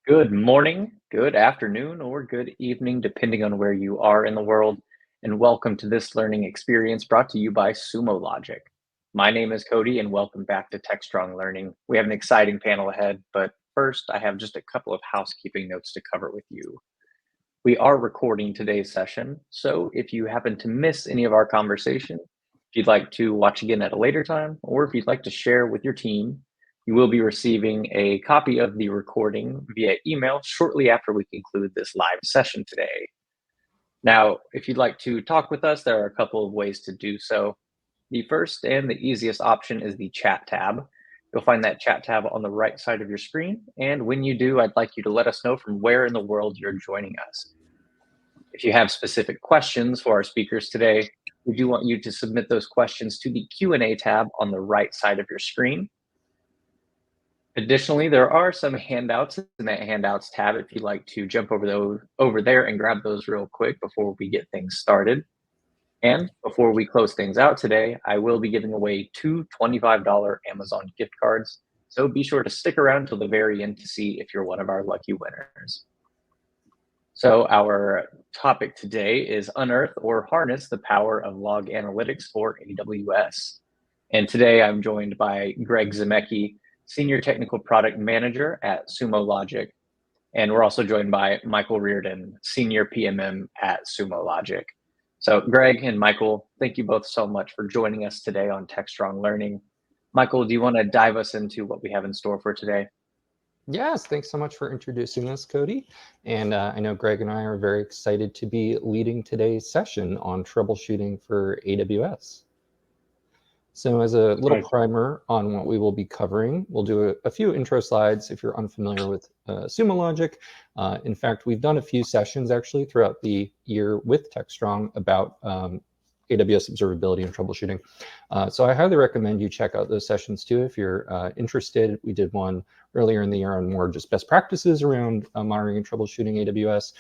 Good morning, good afternoon, or good evening, depending on where you are in the world. And welcome to this learning experience brought to you by Sumo Logic. My name is Cody, and welcome back to Techstrong Learning. We have an exciting panel ahead, but first, I have just a couple of housekeeping notes to cover with you. We are recording today's session, so if you happen to miss any of our conversation, if you'd like to watch again at a later time, or if you'd like to share with your team, you will be receiving a copy of the recording via email shortly after we conclude this live session today. Now, if you'd like to talk with us, there are a couple of ways to do so. The first and the easiest option is the chat tab. You'll find that chat tab on the right side of your screen. And when you do, I'd like you to let us know from where in the world you're joining us. If you have specific questions for our speakers today, we do want you to submit those questions to the Q&A tab on the right side of your screen. Additionally, there are some handouts in that handouts tab if you'd like to jump over there and grab those real quick before we get things started. And before we close things out today, I will be giving away two $25 Amazon gift cards. So be sure to stick around till the very end to see if you're one of our lucky winners. So our topic today is Unearth or Harness the Power of Log Analytics for AWS. And today I'm joined by Greg Zemecki, Senior Technical Product Manager at Sumo Logic. And we're also joined by Michael Reardon, Senior PMM at Sumo Logic. So Greg and Michael, thank you both so much for joining us today on Techstrong Learning. Michael, do you want to dive us into what we have in store for today? Yes, thanks so much for introducing us, Cody. And I know Greg and I are very excited to be leading today's session on troubleshooting for AWS. So as a little primer on what we will be covering, we'll do a few intro slides if you're unfamiliar with Sumo Logic. In fact, we've done a few sessions actually throughout the year with Techstrong about AWS observability and troubleshooting. So I highly recommend you check out those sessions too if you're interested. We did one earlier in the year on more just best practices around monitoring and troubleshooting AWS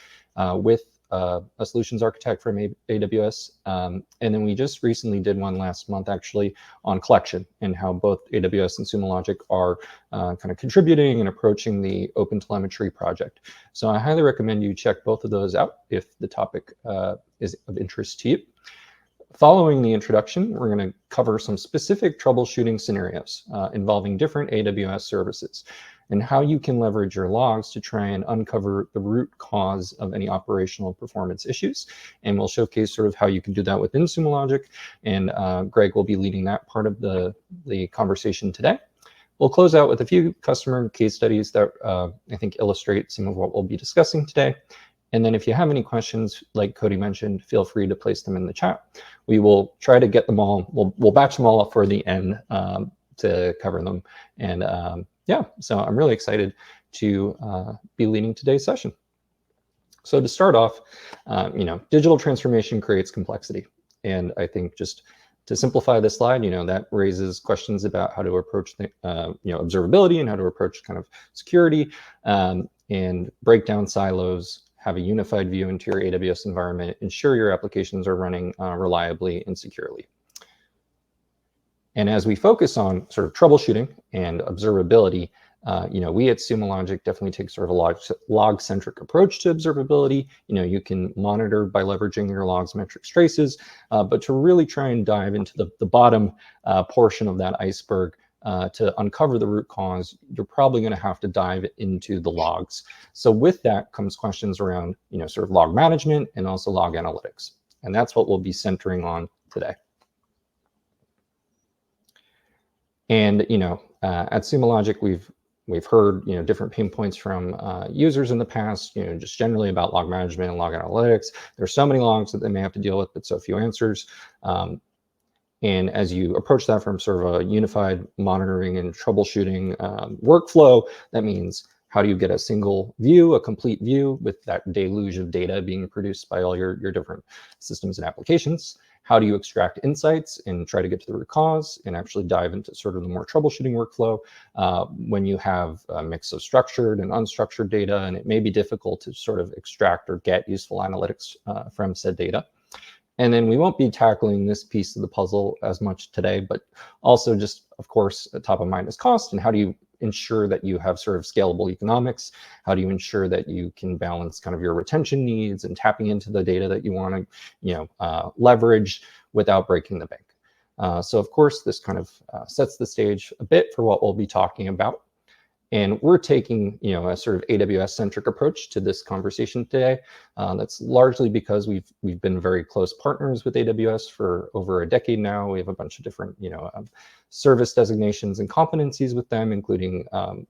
with a solutions architect from AWS. And then we just recently did one last month actually on collection and how both AWS and Sumo Logic are kind of contributing and approaching the OpenTelemetry project. So I highly recommend you check both of those out if the topic is of interest to you. Following the introduction, we're going to cover some specific troubleshooting scenarios involving different AWS services and how you can leverage your logs to try and uncover the root cause of any operational performance issues. And we'll showcase sort of how you can do that within Sumo Logic. And Greg will be leading that part of the conversation today. We'll close out with a few customer case studies that I think illustrate some of what we'll be discussing today. And then if you have any questions, like Cody mentioned, feel free to place them in the chat. We will try to get them all. We'll batch them all up for the end to cover them. And yeah, so I'm really excited to be leading today's session. So to start off, digital transformation creates complexity. And I think just to simplify this slide, that raises questions about how to approach the, observability and how to approach kind of security and break down silos, have a unified view into your AWS environment, ensure your applications are running reliably and securely. And as we focus on sort of troubleshooting and observability, we at Sumo Logic definitely take sort of a log-centric approach to observability. You can monitor by leveraging your logs, metrics, traces, but to really try and dive into the bottom portion of that iceberg, to uncover the root cause, you're probably going to have to dive into the logs. So with that comes questions around, sort of log management and also log analytics. And that's what we'll be centering on today. And, at Sumo Logic, we've heard, different pain points from users in the past, just generally about log management and log analytics. There's so many logs that they may have to deal with, but so few answers. And as you approach that from sort of a unified monitoring and troubleshooting workflow, that means how do you get a single view, a complete view with that deluge of data being produced by all your different systems and applications? How do you extract insights and try to get to the root cause and actually dive into sort of the more troubleshooting workflow when you have a mix of structured and unstructured data, and it may be difficult to sort of extract or get useful analytics from said data. And then we won't be tackling this piece of the puzzle as much today, but also just, of course, top of mind is cost and how do you ensure that you have sort of scalable economics? How do you ensure that you can balance kind of your retention needs and tapping into the data that you want to leverage without breaking the bank? So of course, this kind of sets the stage a bit for what we'll be talking about. And we're taking, a sort of AWS-centric approach to this conversation today. That's largely because we've been very close partners with AWS for over a decade now. We have a bunch of different, service designations and competencies with them, including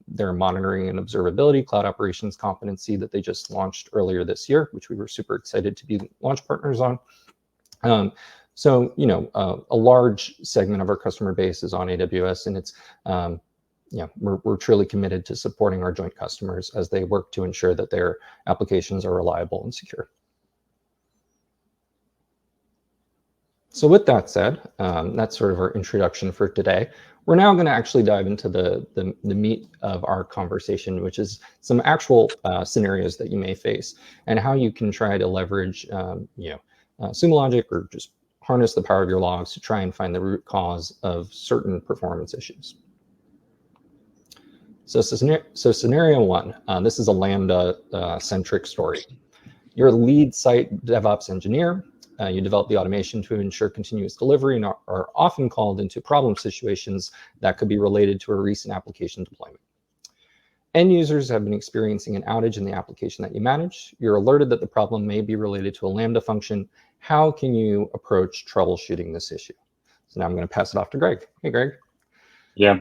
their monitoring and observability cloud operations competency that they just launched earlier this year, which we were super excited to be launch partners on. So, a large segment of our customer base is on AWS, and it's we're truly committed to supporting our joint customers as they work to ensure that their applications are reliable and secure. So with that said, that's sort of our introduction for today. We're now going to actually dive into the meat of our conversation, which is some actual scenarios that you may face and how you can try to leverage Sumo Logic or just harness the power of your logs to try and find the root cause of certain performance issues. So scenario one, this is a Lambda-centric story. You're a lead site DevOps engineer. You develop the automation to ensure continuous delivery and are often called into problem situations that could be related to a recent application deployment. End users have been experiencing an outage in the application that you manage. You're alerted that the problem may be related to a Lambda function. How can you approach troubleshooting this issue? So now I'm going to pass it off to Greg. Hey, Greg. Yeah.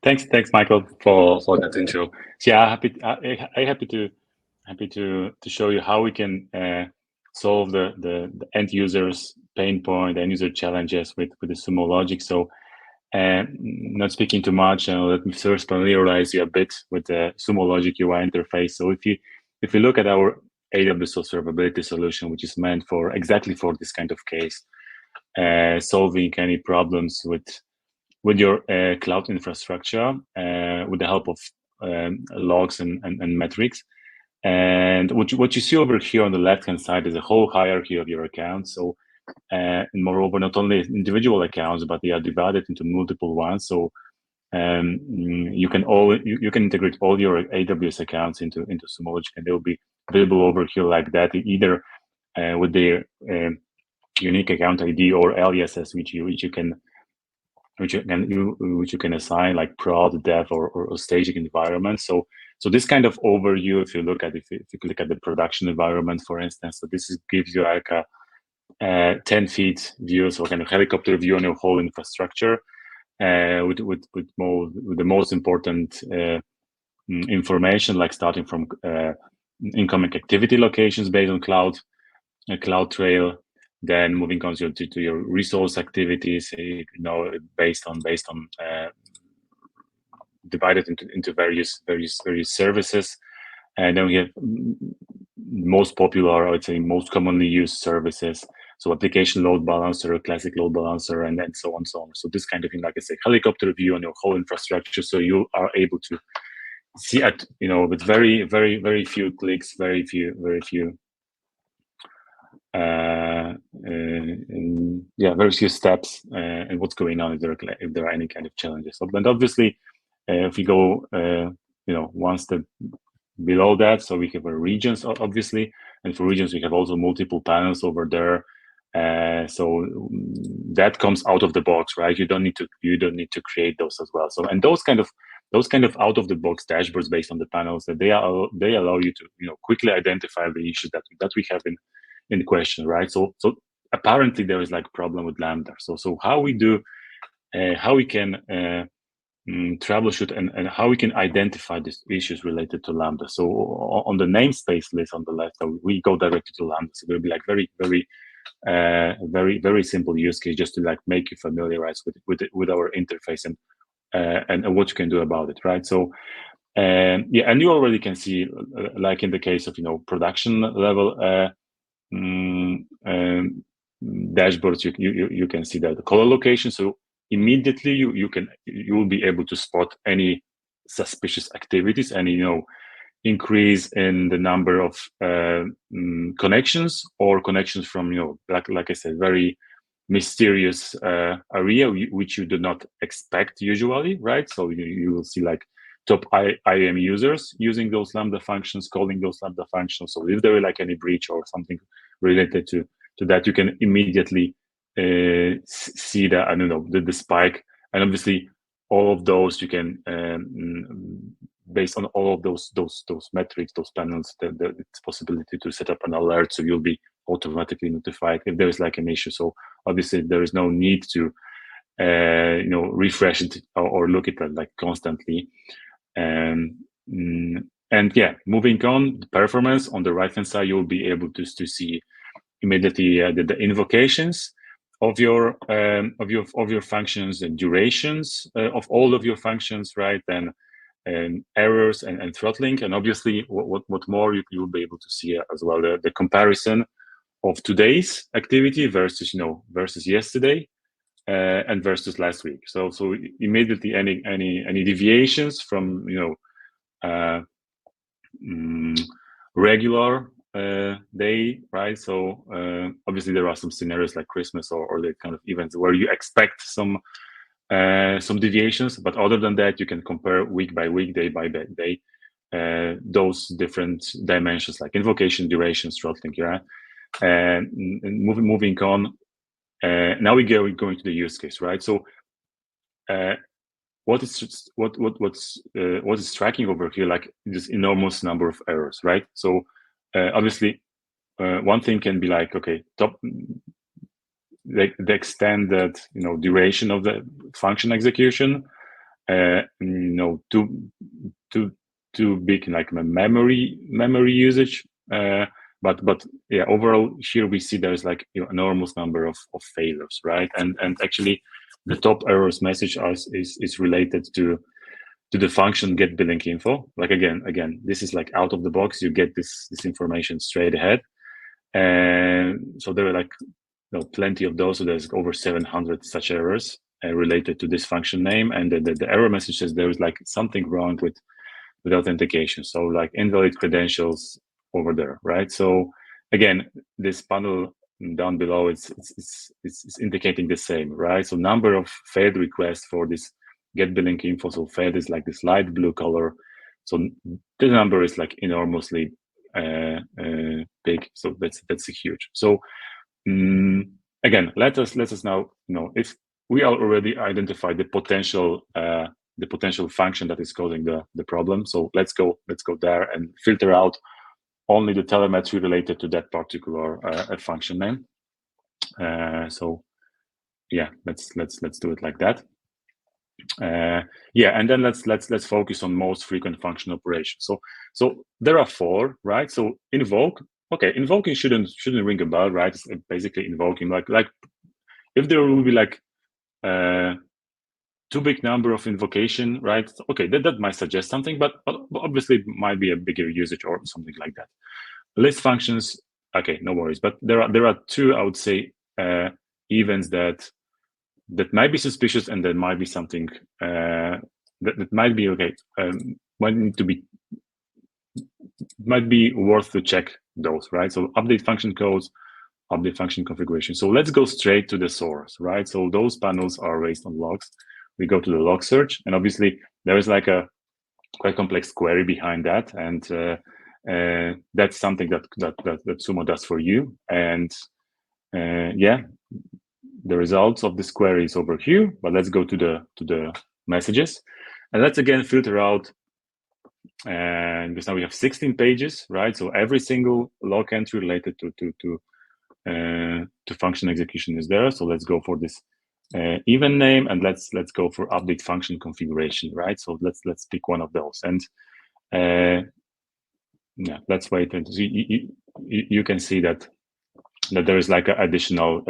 Thanks, Michael, for that intro. So yeah, happy to show you how we can solve the end users' pain point, end user challenges with the Sumo Logic. So, not speaking too much, let me first familiarize you a bit with the Sumo Logic UI interface. So if you look at our AWS observability solution, which is meant exactly for this kind of case, solving any problems with your cloud infrastructure with the help of logs and metrics. And what you see over here on the left-hand side is a whole hierarchy of your accounts. So, and moreover, not only individual accounts, but they are divided into multiple ones. So you can integrate all your AWS accounts into Sumo Logic, and they will be available over here like that, either with their unique account ID or aliases, which you can assign, like prod, dev, or staging environment. So this kind of overview, if you look at the production environment, for instance, so gives you like a 10 feet view, so kind of helicopter view on your whole infrastructure, with the most important information, like starting from incoming activity locations based on CloudTrail. Then moving on to your resource activities, based on divided into various services, and then we have most popular, I would say, most commonly used services. So application load balancer, classic load balancer, and then so on. So this kind of thing, like I say, helicopter view on your whole infrastructure, so you are able to see at with very few clicks, very few very few steps, and what's going on if there are any kind of challenges. So, but obviously, if we go one step below that, so we have our regions, obviously, and for regions we have also multiple panels over there. So that comes out of the box, right? You don't need to create those as well. So, and those kind of out of the box dashboards based on the panels, that they allow you to quickly identify the issues that we have in question, right? So apparently there is like problem with Lambda. So how we can troubleshoot and how we can identify these issues related to Lambda. So on the namespace list on the left, we go directly to Lambda. So it will be like very simple use case, just to like make you familiarize with our interface and what you can do about it, right? So and you already can see, like in the case of production level dashboards, you can see that the color location. So immediately you will be able to spot any suspicious activities, any increase in the number of connections, or connections from like I said, very mysterious area which you do not expect usually, right? So you will see like top IAM users using those Lambda functions, calling those Lambda functions. So if there is like any breach or something related to that, you can immediately see that, I don't know, the spike. And obviously all of those you can, based on all of those metrics, those panels, it's possibility to set up an alert, so you'll be automatically notified if there is like an issue. So obviously there is no need to refresh it or look at it like constantly. And yeah, moving on, the performance on the right hand side, you'll be able to see immediately the invocations of your functions and durations of all of your functions, right? And errors and throttling, and obviously what more you'll be able to see as well, the comparison of today's activity versus yesterday and versus last week. So immediately any deviations from regular day, right? So obviously there are some scenarios like Christmas or the kind of events where you expect some deviations, but other than that, you can compare week by week, day by day, those different dimensions like invocation, durations, throttling, yeah. And moving on, now we're going to the use case, right? So what is tracking over here, like this enormous number of errors, right? So obviously one thing can be like, okay, the extended duration of the function execution, too big like memory usage, but yeah, overall here we see there's like enormous number of failures, right? And actually the top errors message is related to the function get billing info. Like again, this is like out of the box, you get this information straight ahead. And so there are like plenty of those. So there's over 700 such errors related to this function name, and the error message says there is like something wrong with authentication. So like invalid credentials over there, right? So again, this panel down below it's indicating the same, right? So number of failed requests for this get billing info. So failed is like this light blue color. So the number is like enormously big. So that's huge. So again, let us now if we already identified the potential function that is causing the problem. So let's go there and filter out only the telemetry related to that particular function name. So yeah, let's do it like that. Yeah, and then let's focus on most frequent function operations. So there are 4, right? So invoke. Okay, invoking shouldn't ring a bell, right? It's basically invoking like if there will be like too big number of invocation, right? Okay, that might suggest something, but obviously it might be a bigger usage or something like that. List functions, okay, no worries. But there are 2, I would say, events that might be suspicious, and there might be something that might be okay. Might be worth to check those, right? So update function codes, update function configuration. So let's go straight to the source, right? So those panels are based on logs. We go to the log search, and obviously there is like a quite complex query behind that, and that's something that Sumo does for you. And yeah, the results of this query is over here. But let's go to the messages, and let's again filter out. And because now we have 16 pages, right? So every single log entry related to function execution is there. So let's go for this event name, and let's go for update function configuration, right? So let's pick one of those, and yeah, let's wait until you can see that there is like an additional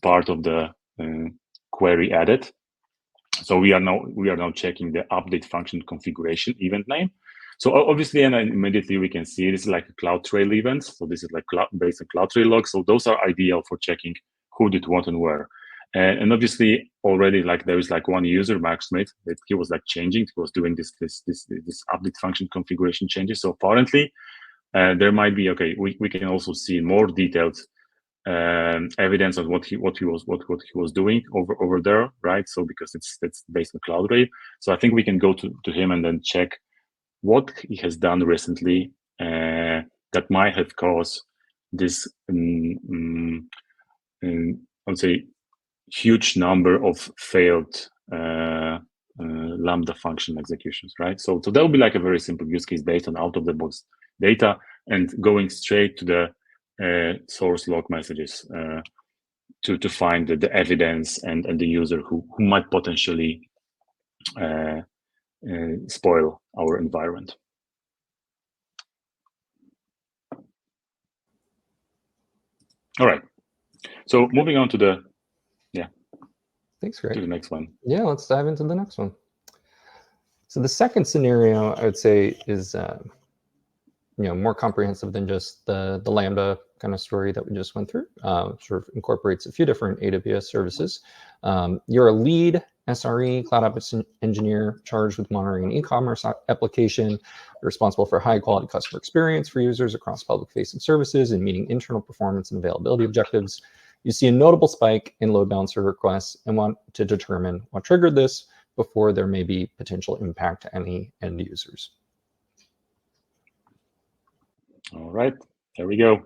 part of the query added. So we are now checking the update function configuration event name. So obviously, and immediately we can see this is like a CloudTrail event. So this is like based on CloudTrail logs. So those are ideal for checking who did what and where. And obviously already like there is like one user, Mark Smith, that he was like changing. He was doing this update function configuration changes. So apparently there might be, okay, we can also see more detailed evidence of what he was doing over there, right? So because it's based on Cloudray, so I think we can go to him and then check what he has done recently that might have caused this, I would say, huge number of failed Lambda function executions, right? So that would be like a very simple use case based on out-of-the-box data and going straight to the source log messages to find the evidence and the user who might potentially spoil our environment. All right. So moving on to the Thanks, Greg. to the next one. Yeah, let's dive into the next one. So the second scenario, I would say, is more comprehensive than just the Lambda kind of story that we just went through. Sort of incorporates a few different AWS services. You're a lead SRE, cloud ops engineer, charged with monitoring an e-commerce application. You're responsible for high quality customer experience for users across public facing services and meeting internal performance and availability objectives. You see a notable spike in load balancer requests and want to determine what triggered this before there may be potential impact to any end users. All right, there we go.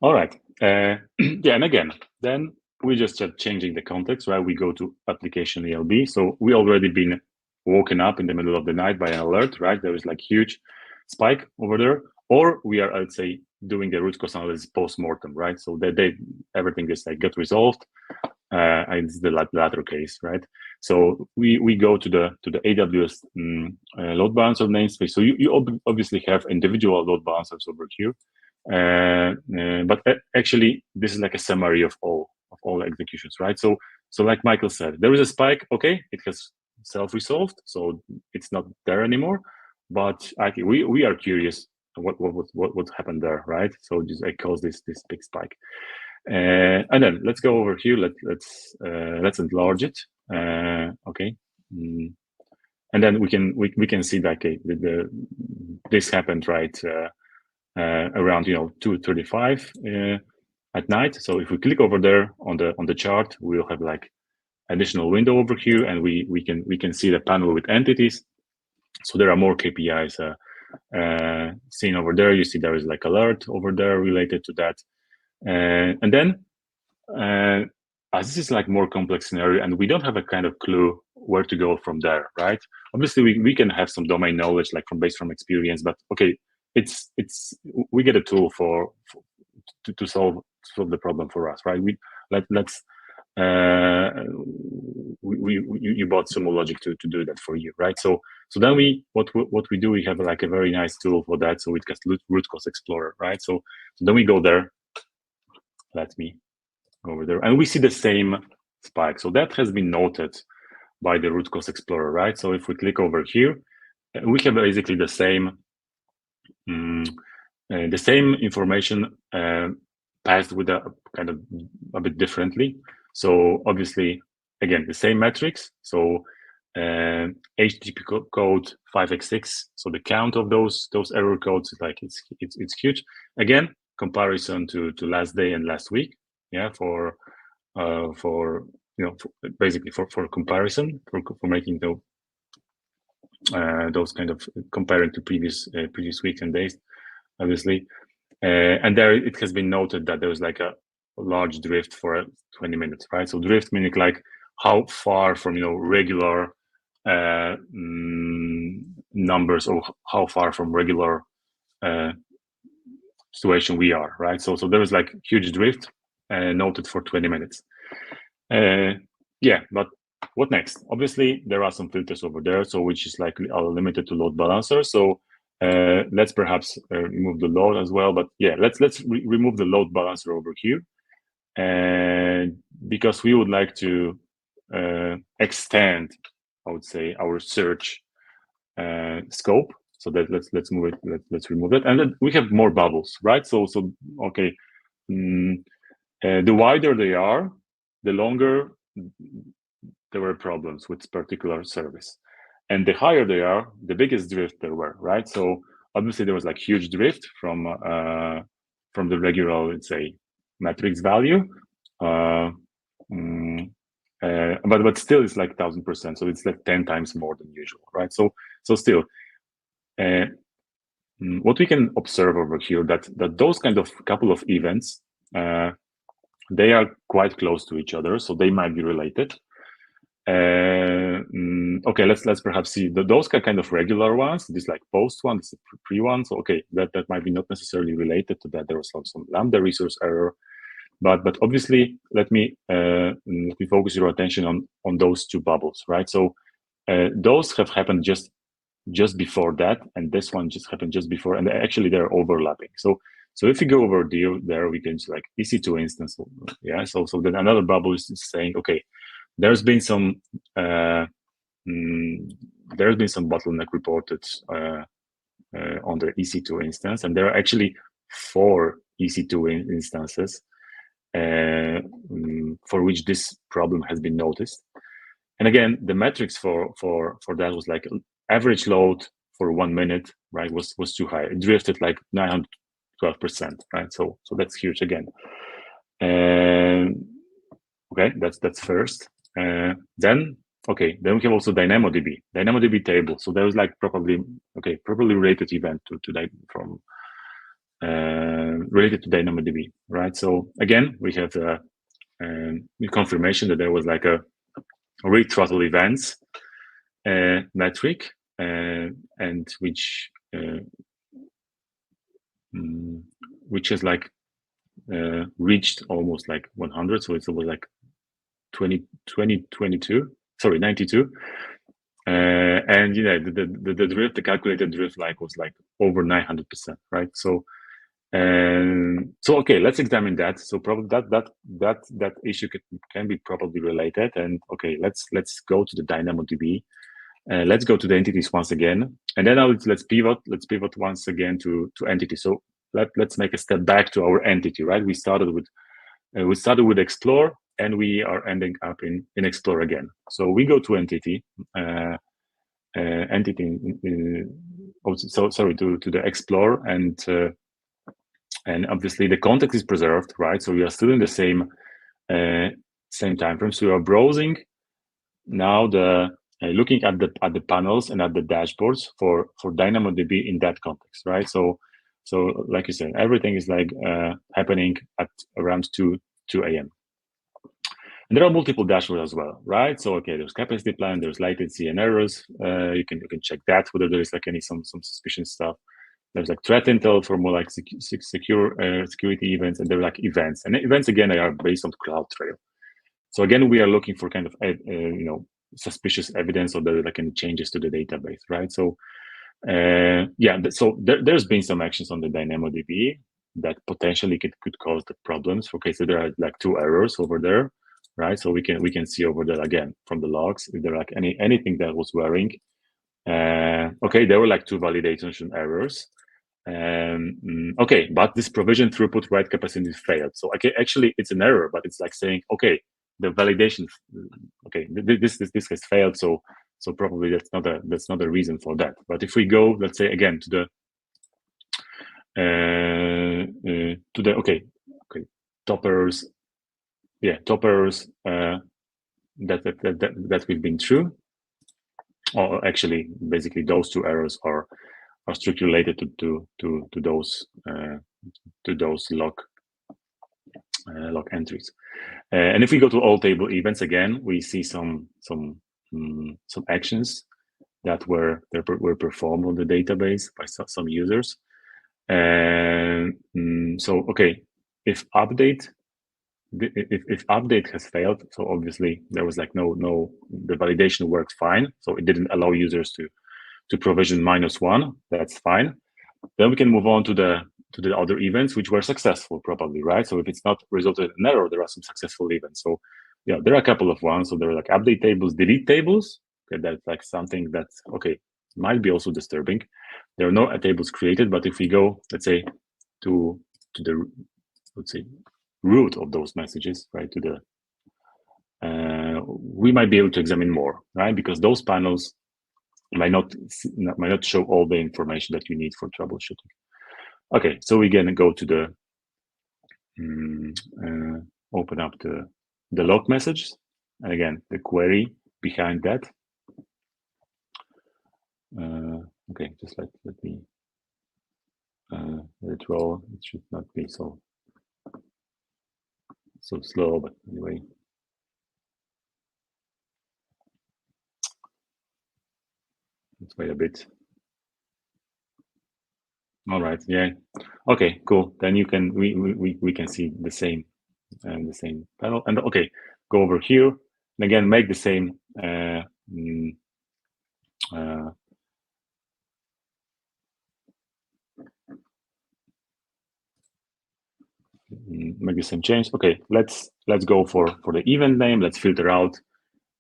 All right, yeah, and again, then we just start changing the context, right? We go to application ELB. So we already been woken up in the middle of the night by an alert, right? There is like huge spike over there, or we are, I would say, doing the root cause analysis post-mortem, right? So everything is like get resolved. And it's the latter case, right? So we go to the AWS load balancer namespace. So you obviously have individual load balancers over here, but actually this is like a summary of all executions, right? So like Michael said, there is a spike. Okay, it has self-resolved, so it's not there anymore. But we are curious what happened there, right? So just caused this big spike. And then let's go over here. Let's enlarge it. Okay, and then we can see that this happened right around 2:35 at night. So if we click over there on the chart, we'll have like additional window over here, and we can see the panel with entities. So there are more KPIs seen over there. You see there is like alert over there related to that. And then, as this is like more complex scenario, and we don't have a kind of clue where to go from there, right? Obviously, we can have some domain knowledge, like based from experience, but okay, we get a tool to solve the problem for us, right? You bought Sumo Logic to do that for you, right? So then what we do, we have like a very nice tool for that. So it gets root cause explorer, right? So then we go there. Let me go over there, and we see the same spike. So that has been noted by the root cause explorer, right? So if we click over here, we have basically the same information passed with a kind of a bit differently. So obviously, again, the same metrics. So HTTP code 5x6. So the count of those error codes is like it's huge. Again, comparison to last day and last week, yeah, for basically for comparison, for making those kind of comparing to previous weeks and days, obviously, and there it has been noted that there was like a large drift for 20 minutes, right? So drift meaning like how far from regular numbers, or how far from regular situation we are, right? So there is like huge drift noted for 20 minutes. Yeah, but what next? Obviously, there are some filters over there, so which is likely are limited to load balancer. So let's perhaps remove the load as well. But yeah, let's remove the load balancer over here, and because we would like to extend, I would say, our search scope. So that let's move it. Let's remove it, and then we have more bubbles, right? So okay, the wider they are, the longer there were problems with particular service, and the higher they are, the biggest drift there were, right? So obviously there was like huge drift from the regular, let's say, metrics value, but still it's like 1000%, so it's like 10 times more than usual, right? So still, what we can observe over here that those kind of couple of events, they are quite close to each other, so they might be related. Okay, let's perhaps see those kind of regular ones. This like post one, this pre one. So okay, that might be not necessarily related to that. There was some lambda resource error, but obviously let me focus your attention on those two bubbles, right? So those have happened just before that, and this one just happened just before, and actually they're overlapping. So if we go over there, we can select EC2 instance. Yeah. So then another bubble is saying, okay, there's been some bottleneck reported on the EC2 instance, and there are actually 4 EC2 instances for which this problem has been noticed. And again, the metrics for that was like average load for 1 minute, right? Was too high. It drifted like 912%, right? So that's huge again. Okay, that's first. Then we have also DynamoDB table. So there was like probably related event to that from related to DynamoDB, right? So again, we have the confirmation that there was like a read throttle events metric, and which has like reached almost like 100. So it was like 92. And the drift, the calculated drift like was like over 900%, right? So okay, let's examine that. So probably that issue can be probably related. And okay, let's go to the DynamoDB. Let's go to the entities once again, and then let's pivot once again to entity. So let's make a step back to our entity, right? We started with Explore, and we are ending up in Explore again. So we go to entity, to the Explore, and obviously the context is preserved, right? So we are still in the same time frame. So we are browsing now, looking at the panels and at the dashboards for DynamoDB in that context, right? So like you said, everything is like happening at around 2 a.m. And there are multiple dashboards as well, right? So okay, there's capacity plan, there's latency and errors. You can check that, whether there is like some suspicious stuff. There's like threat intel for more like security events, and there are like events. And events again, they are based on CloudTrail. So again, we are looking for kind of suspicious evidence, or there are like any changes to the database, right? So so there's been some actions on the DynamoDB that potentially could cause the problems. Okay, so there are like 2 errors over there, right? So we can see over there again from the logs if there are like anything that was wearing. Okay, there were like 2 validation errors. Okay, but this provision throughput write capacity failed. So okay, actually it's an error, but it's like saying, okay, the validation, okay, this has failed. So probably that's not a reason for that. But if we go, let's say again to the toppers, that we've been through, or actually basically those 2 errors are strictly related to those log entries. And if we go to all table events again, we see some actions that were performed on the database by some users. And so okay, if update has failed, so obviously there was like the validation worked fine, so it didn't allow users to provision -1. That's fine. Then we can move on to the other events which were successful, probably, right? So if it's not resulted in an error, there are some successful events. So yeah, there are a couple of ones. So there are like update tables, delete tables. Okay, that's like something that might be also disturbing. There are no tables created, but if we go, let's say, to the root of those messages, right? To the we might be able to examine more, right? Because those panels might not show all the information that you need for troubleshooting. Okay, so we're gonna go to the open up the log message, and again the query behind that. Okay, just let me let it roll. It should not be so slow, but anyway. Let's wait a bit. All right. Yeah. Okay. Cool. Then you can we can see the same panel. And okay, go over here and again make the same. Make the same change. Okay. Let's go for the event name. Let's filter out.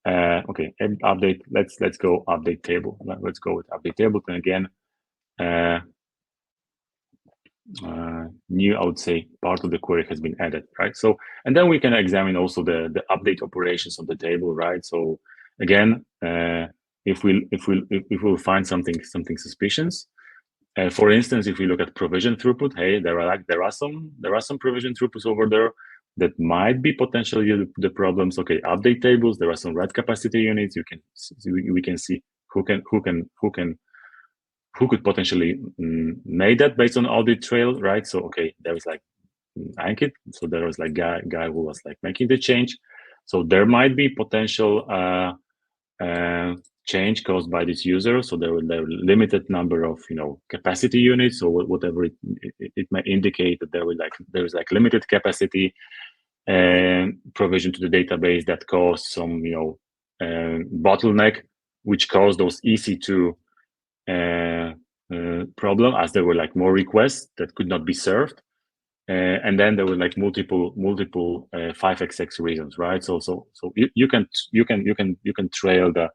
Okay. Update. Let's go update table. Let's go with update table. And again. New, I would say, part of the query has been added, right? So, and then we can examine also the update operations of the table, right? So, again, if we'll find something suspicious, for instance, if we look at provision throughput, hey, there are some provision throughputs over there that might be potentially the problems. Okay, update tables. There are some red capacity units. We can see who could potentially make that based on audit trail, right? So okay, there was like Ankit, so there was like guy who was like making the change. So there might be potential change caused by this user. So there were limited number of capacity units, or whatever it may indicate that there was like limited capacity provision to the database that caused some bottleneck, which caused those EC2 problem, as there were like more requests that could not be served, and then there were like multiple 5xx reasons, right? So you can trail the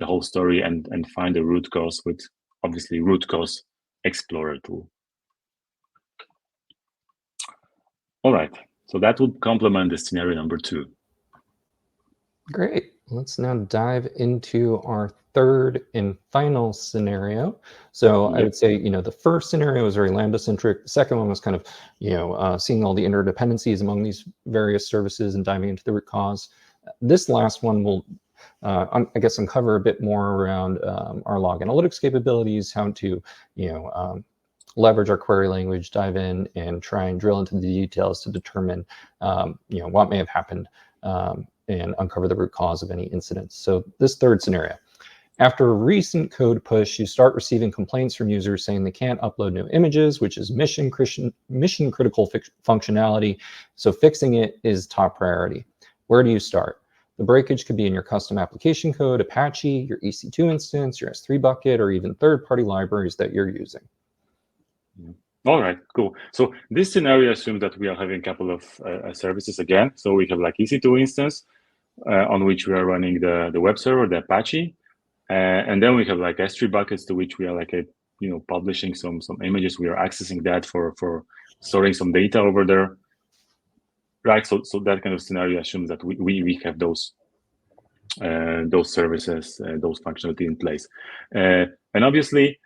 whole story and find the root cause with obviously root cause explorer tool. All right, so that would complement the scenario number 2. Great. Let's now dive into our third and final scenario. So I would say, the first scenario was very Lambda-centric. The second one was kind of, seeing all the interdependencies among these various services and diving into the root cause. This last one will, I guess, uncover a bit more around our log analytics capabilities, how to, leverage our query language, dive in and try and drill into the details to determine, what may have happened, and uncover the root cause of any incidents. So this third scenario, after a recent code push, you start receiving complaints from users saying they can't upload new images, which is mission critical functionality. So fixing it is top priority. Where do you start? The breakage could be in your custom application code, Apache, your EC2 instance, your S3 bucket, or even third-party libraries that you're using. All right, cool. So this scenario assumes that we are having a couple of services again. So we have like EC2 instance on which we are running the web server, the Apache, and then we have like S3 buckets to which we are like publishing some images. We are accessing that for storing some data over there, right? So that kind of scenario assumes that we have those services, those functionality in place, and obviously.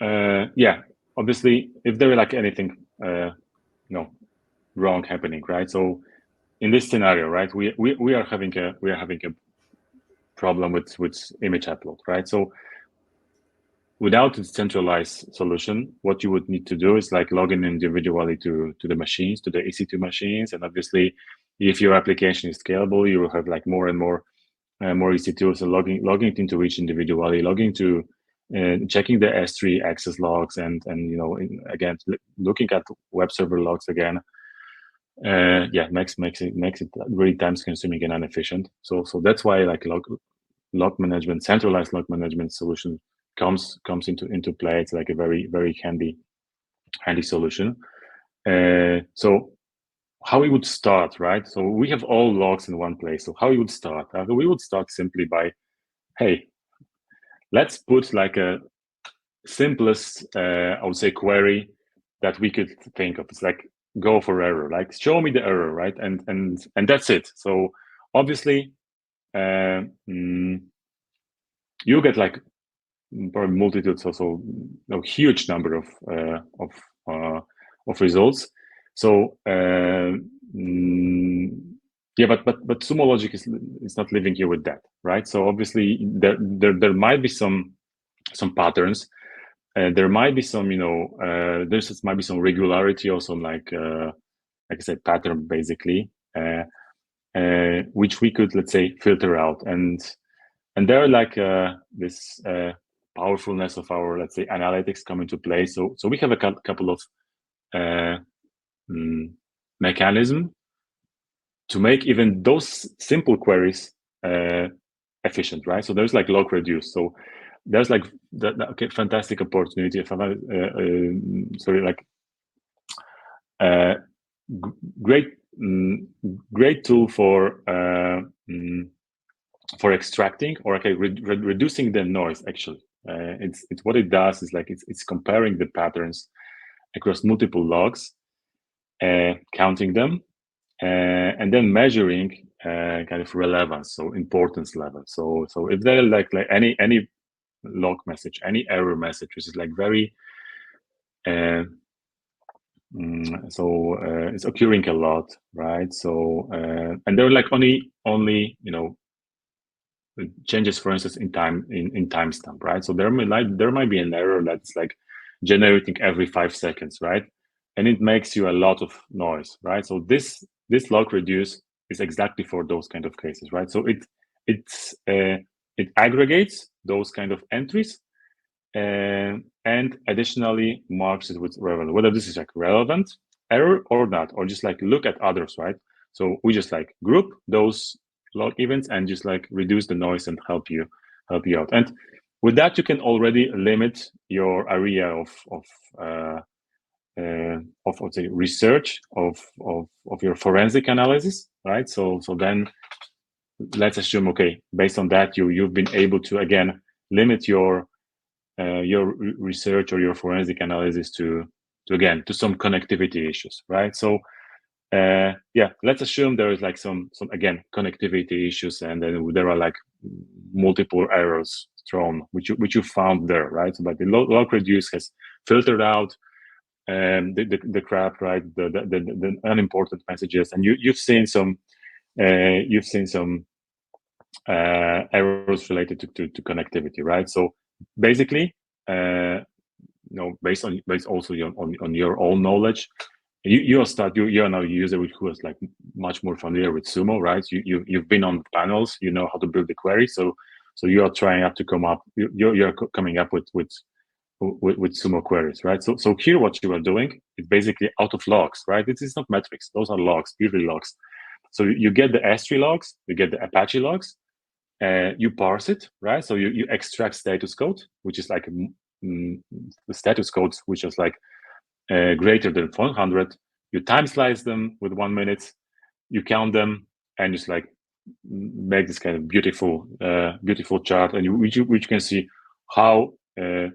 Yeah, obviously, if there is like anything, wrong happening, right? So in this scenario, right, we are having a problem with image upload, right? So without a centralized solution, what you would need to do is like log in individually to the machines, to the EC2 machines, and obviously, if your application is scalable, you will have like more and more EC2. So logging into each individually, logging to checking the S3 access logs, and again looking at web server logs again. Makes it really time consuming and inefficient. So that's why like log management, centralized log management solution comes into play. It's like a very handy solution. So how we would start, right? So we have all logs in one place. So how we would start? We would start simply by, hey, let's put like a simplest, I would say, query that we could think of. It's like go for error, like show me the error, right? And that's it. So obviously, you get like probably multitudes, also a huge number of results. So yeah, but Sumo Logic is not living here with that, right? So obviously there might be some patterns. There might be some, might be some regularity also, like I said, pattern basically, which we could, let's say, filter out. And there are like this powerfulness of our, let's say, analytics come into play. So we have a couple of mechanism to make even those simple queries efficient, right? So there's like log reduce. So there's like okay, fantastic opportunity. Great tool for extracting or reducing the noise. Actually, it's what it does is like it's comparing the patterns across multiple logs, counting them, and then measuring kind of relevance, so importance level. So if there like any log message, any error message, which is like very it's occurring a lot, right? So and there are like only changes, for instance, in timestamp, right? So there might be an error that's like generating every 5 seconds, right? And it makes you a lot of noise, right? So this log reduce is exactly for those kind of cases, right? So it aggregates those kind of entries and additionally marks it with relevant, whether this is like relevant error or not, or just like look at others, right? So we just like group those log events and just like reduce the noise and help you out. And with that, you can already limit your area of say research of your forensic analysis, right? So then let's assume, okay, based on that, you've been able to again limit your research or your forensic analysis to some connectivity issues, right? So yeah, let's assume there is like some again connectivity issues, and then there are like multiple errors thrown which you found there, right? So, but the log reduce has filtered out the crap, right? The unimportant messages, and you've seen some errors related to connectivity, right? So basically, based also on your own knowledge, you're now a user who is like much more familiar with Sumo, right? You've been on panels, you know how to build the query, so you are trying up to come up, you're coming up with Sumo queries, right? So here what you are doing is basically out of logs, right? This is not metrics; those are logs, purely logs. So you get the S3 logs, you get the Apache logs, you parse it, right? So you extract status code, which is like the status codes, which is like greater than 100. You time slice them with 1 minute, you count them, and just like make this kind of beautiful chart, and which you can see how the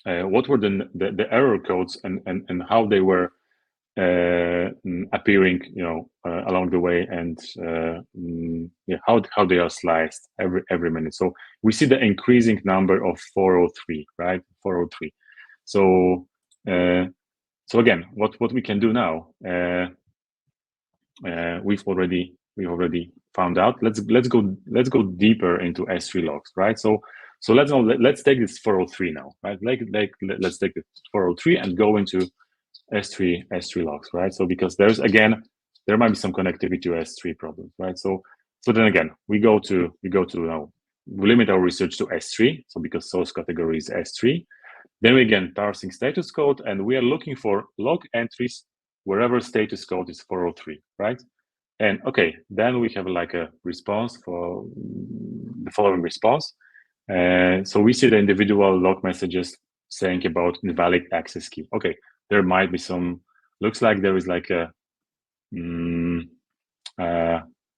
what were the error codes and how they were appearing, along the way, and how they are sliced every minute. So we see the increasing number of 403, right? 403. So again, what we can do now, we've already found out. Let's go deeper into S3 logs, right? So let's take this 403 now, right? Let's take the 403 and go into S3 logs, right? So because there might be some connectivity to S3 problems, right? So then again, we limit our research to S3. So because source category is S3, then we again parsing status code, and we are looking for log entries wherever status code is 403, right? And okay, then we have like a response for the following response. So we see the individual log messages saying about invalid access key. Okay, there might be some, looks like there is like a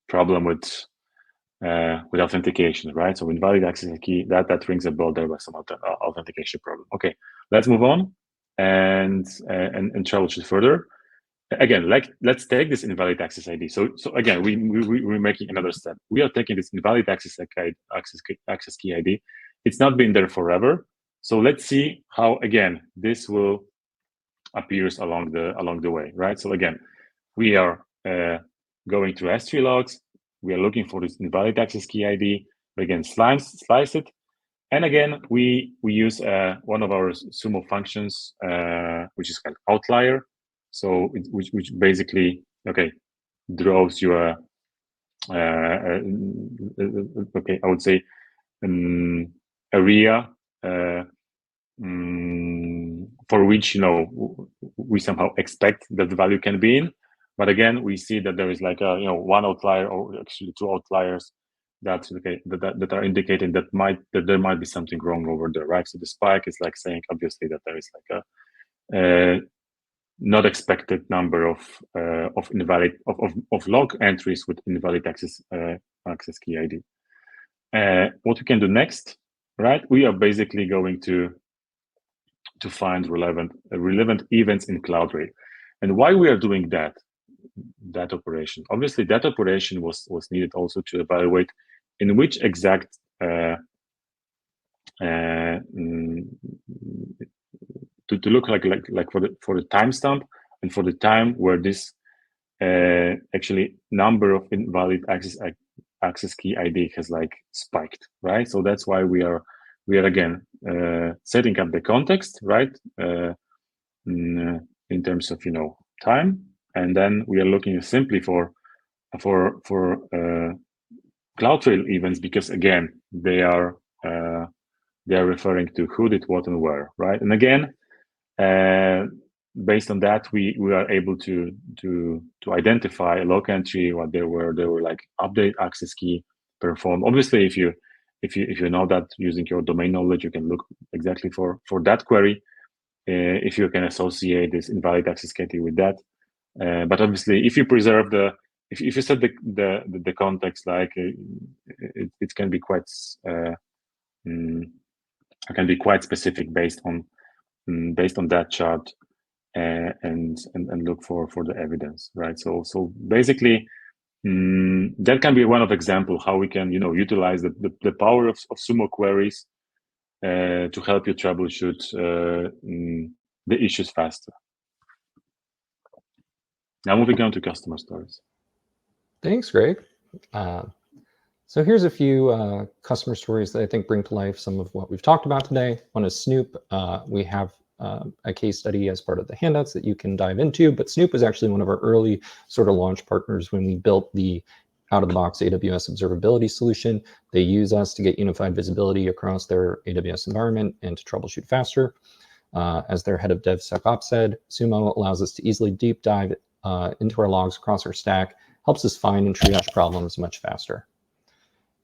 problem with authentication, right? So invalid access key, that rings a bell. There was some authentication problem. Okay, let's move on and troubleshoot further. Again, let's take this invalid access ID. So again, we're making another step. We are taking this invalid access key ID. It's not been there forever. So let's see how, again, this will appears along the way, right? So again, we are going through S3 logs. We are looking for this invalid access key ID. We again slice it, and again we use one of our Sumo functions, which is called outlier. So which basically draws you a I would say area for which we somehow expect that the value can be in. But again, we see that there is like a one outlier, or actually two outliers that are indicating that there might be something wrong over there, right? So the spike is like saying obviously that there is like a not expected number of invalid of log entries with invalid access key ID. What we can do next, right? We are basically going to find relevant events in CloudRail. And why we are doing that operation? Obviously, that operation was needed also to evaluate in which exact to look like for the timestamp and for the time where this actually number of invalid access key ID has like spiked, right? So that's why we are again setting up the context, right? In terms of time, and then we are looking simply for CloudTrail events, because again they are referring to who did what and where, right? And again, based on that, we are able to identify a log entry what there were like update access key performed. Obviously, if you know that using your domain knowledge, you can look exactly for that query. If you can associate this invalid access key with that, but obviously, if you preserve if you set the context, like it can be quite specific based on that chart, and look for the evidence, right? So basically, that can be one of example how we can utilize the power of Sumo queries to help you troubleshoot the issues faster. Now moving on to customer stories. Thanks, Greg. So here's a few customer stories that I think bring to life some of what we've talked about today. One is Snoop. We have a case study as part of the handouts that you can dive into, but Snoop was actually one of our early sort of launch partners when we built the out-of-the-box AWS observability solution. They use us to get unified visibility across their AWS environment and to troubleshoot faster. As their head of DevSecOps said, Sumo allows us to easily deep dive into our logs across our stack, helps us find and triage problems much faster.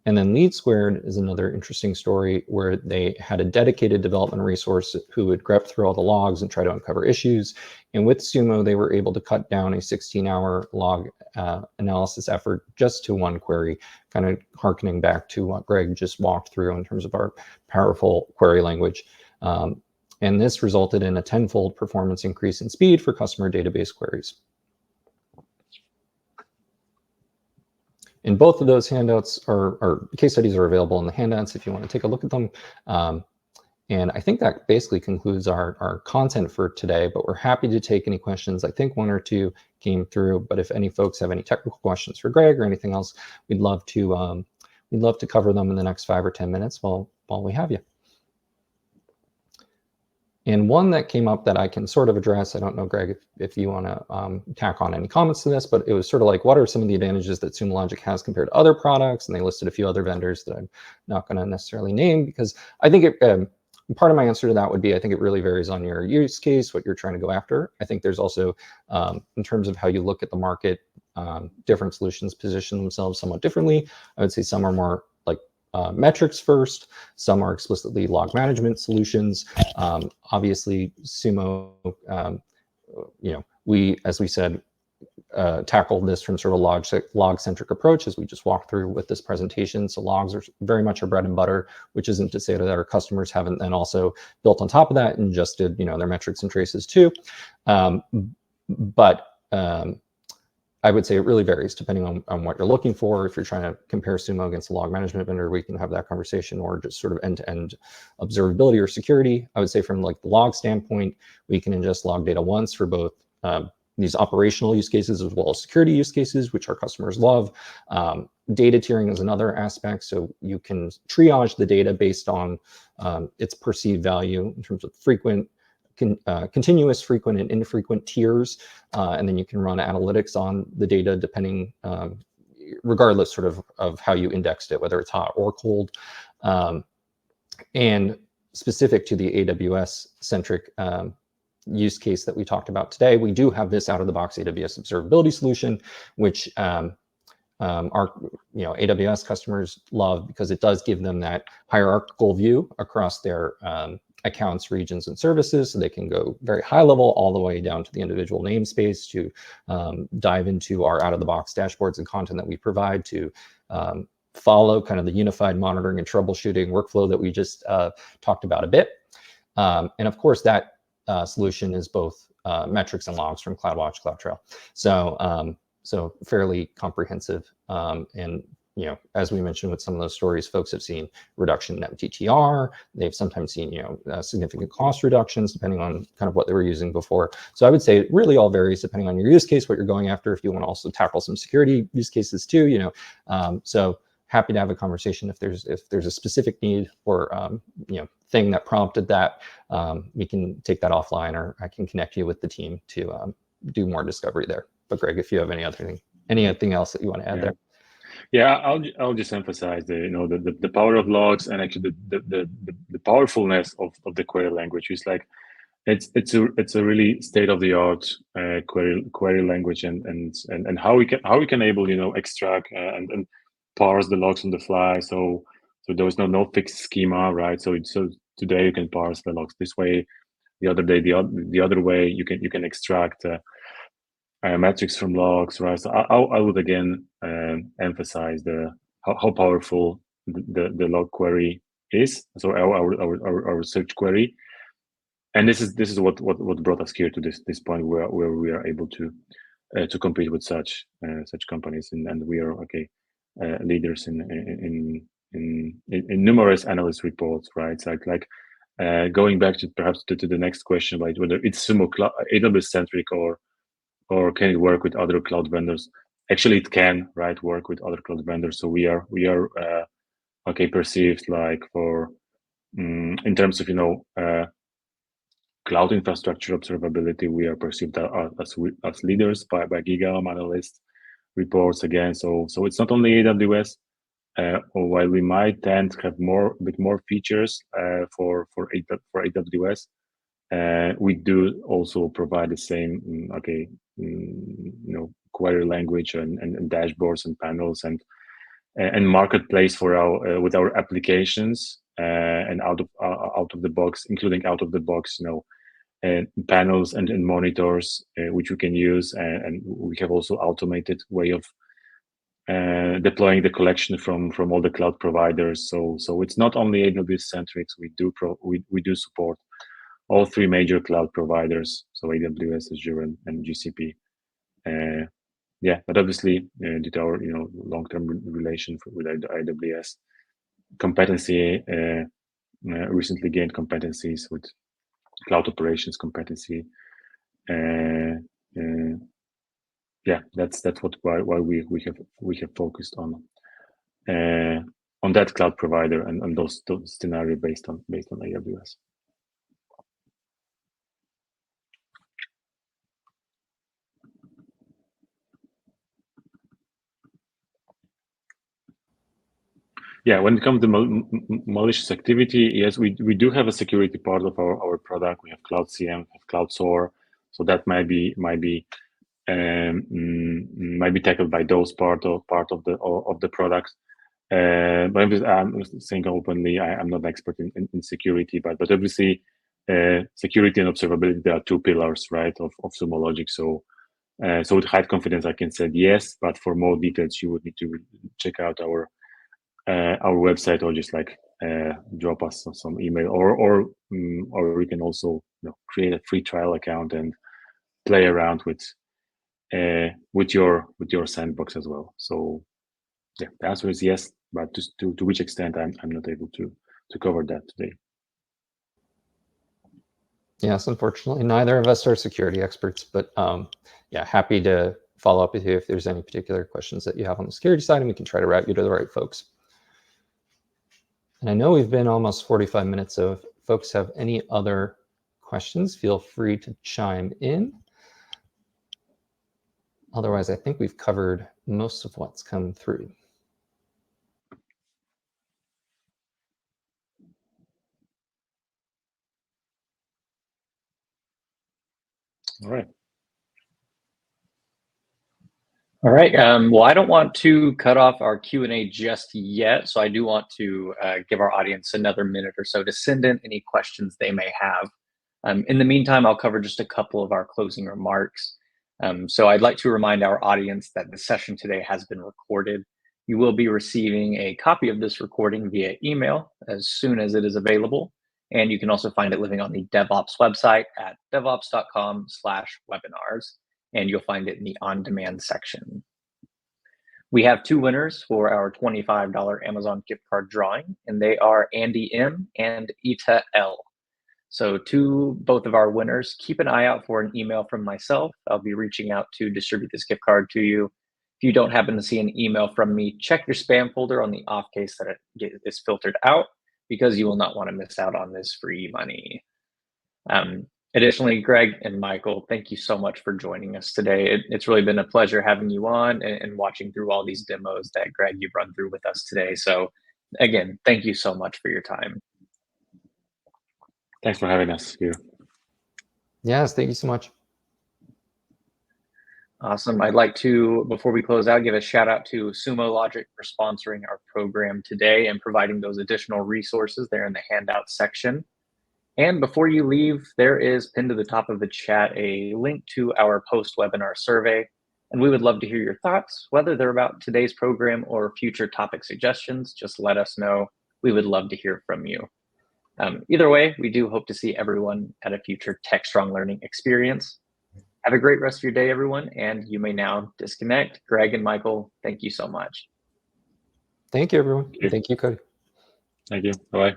And then Lead Squared is another interesting story where they had a dedicated development resource who would grep through all the logs and try to uncover issues. And with Sumo, they were able to cut down a 16-hour log analysis effort just to one query, kind of harkening back to what Greg just walked through in terms of our powerful query language. And this resulted in a 10-fold performance increase in speed for customer database queries. And both of those handouts or case studies are available in the handouts if you want to take a look at them. And I think that basically concludes our content for today, but we're happy to take any questions. I think one or two came through, but if any folks have any technical questions for Greg or anything else, we'd love to cover them in the next 5 or 10 minutes while we have you. And one that came up that I can sort of address, I don't know, Greg, if you want to tack on any comments to this, but it was sort of like, what are some of the advantages that Sumo Logic has compared to other products? And they listed a few other vendors that I'm not going to necessarily name, because I think part of my answer to that would be, I think it really varies on your use case, what you're trying to go after. I think there's also, in terms of how you look at the market, different solutions position themselves somewhat differently. I would say some are more like metrics first, some are explicitly log management solutions. Obviously, Sumo, we, as we said, tackled this from sort of log-centric approach, as we just walked through with this presentation. So logs are very much our bread and butter, which isn't to say that our customers haven't then also built on top of that and just did their metrics and traces too. But I would say it really varies depending on what you're looking for. If you're trying to compare Sumo against a log management vendor, we can have that conversation, or just sort of end-to-end observability or security. I would say from like the log standpoint, we can ingest log data once for both these operational use cases as well as security use cases, which our customers love. Data tiering is another aspect. So you can triage the data based on its perceived value in terms of frequent, continuous, frequent, and infrequent tiers. And then you can run analytics on the data depending, regardless sort of how you indexed it, whether it's hot or cold. And specific to the AWS-centric use case that we talked about today, we do have this out-of-the-box AWS observability solution, which our AWS customers love because it does give them that hierarchical view across their accounts, regions, and services, so they can go very high level all the way down to the individual namespace to dive into our out-of-the-box dashboards and content that we provide to follow kind of the unified monitoring and troubleshooting workflow that we just talked about a bit. And of course, that solution is both metrics and logs from CloudWatch, CloudTrail. So fairly comprehensive. And as we mentioned with some of those stories, folks have seen reduction in MTTR. They've sometimes seen significant cost reductions depending on kind of what they were using before. So I would say it really all varies depending on your use case, what you're going after. If you want to also tackle some security use cases too, so happy to have a conversation if there's a specific need or thing that prompted that. We can take that offline, or I can connect you with the team to do more discovery there. But Greg, if you have anything else that you want to add there. Yeah, I'll just emphasize the power of logs, and actually the powerfulness of the query language is like it's a really state of the art query language, and how we can able extract and parse the logs on the fly. So there is no fixed schema, right? So today you can parse the logs this way, the other day the other way. You can extract metrics from logs, right? So I would again emphasize how powerful the log query is. So our search query, and this is what brought us here to this point where we are able to compete with such companies, and we are leaders in numerous analyst reports, right? So like going back to perhaps to the next question, right? Whether it's Sumo AWS centric or can it work with other cloud vendors? Actually, it can, right, work with other cloud vendors. So we are perceived like for in terms of cloud infrastructure observability, we are perceived as leaders by GigaOM analyst reports again. So it's not only AWS, or while we might tend to have a bit more features for AWS, we do also provide the same query language and dashboards and panels and marketplace for our applications and out of the box, including out of the box panels and monitors which we can use, and we have also automated way of deploying the collection from all the cloud providers. So it's not only AWS centric. We do support all three major cloud providers, so AWS, Azure, and GCP. But obviously, due to our long-term relation with AWS, competency recently gained competencies with cloud operations competency. That's why we have focused on that cloud provider and those scenario based on AWS. Yeah, when it comes to malicious activity, yes, we do have a security part of our product. We have Cloud CM, we have Cloud SOAR, so that might be tackled by those part of the product. But I'm saying openly, I'm not an expert in security, but obviously, security and observability, there are two pillars, right, of Sumo Logic. So with high confidence, I can say yes, but for more details, you would need to check out our website, or just drop us some email, or we can also create a free trial account and play around with with your sandbox as well. So yeah, the answer is yes, but to which extent I'm not able to cover that today. Yes, unfortunately, neither of us are security experts, but yeah, happy to follow up with you if there's any particular questions that you have on the security side, and we can try to route you to the right folks. And I know we've been almost 45 minutes, so if folks have any other questions, feel free to chime in. Otherwise, I think we've covered most of what's come through. All right. All right. Well, I don't want to cut off our Q&A just yet, so I do want to give our audience another minute or so to send in any questions they may have. In the meantime, I'll cover just a couple of our closing remarks. So I'd like to remind our audience that the session today has been recorded. You will be receiving a copy of this recording via email as soon as it is available. And you can also find it living on the DevOps website at devops.com/webinars. And you'll find it in the on-demand section. We have two winners for our $25 Amazon gift card drawing, and they are Andy M. and Ita L. So to both of our winners, keep an eye out for an email from myself. I'll be reaching out to distribute this gift card to you. If you don't happen to see an email from me, check your spam folder on the off case that it is filtered out, because you will not want to miss out on this free money. Additionally, Greg and Michael, thank you so much for joining us today. It's really been a pleasure having you on and watching through all these demos that, Greg, you've run through with us today. So again, thank you so much for your time. Thanks for having us here. Yes, thank you so much. Awesome. I'd like to, before we close out, give a shout out to Sumo Logic for sponsoring our program today and providing those additional resources there in the handout section. And before you leave, there is pinned to the top of the chat a link to our post-webinar survey. And we would love to hear your thoughts, whether they're about today's program or future topic suggestions. Just let us know. We would love to hear from you. Either way, we do hope to see everyone at a future Techstrong Learning Experience. Have a great rest of your day, everyone. And you may now disconnect. Greg and Michael, thank you so much. Thank you, everyone. Thank you, Cody. Thank you. Bye-bye.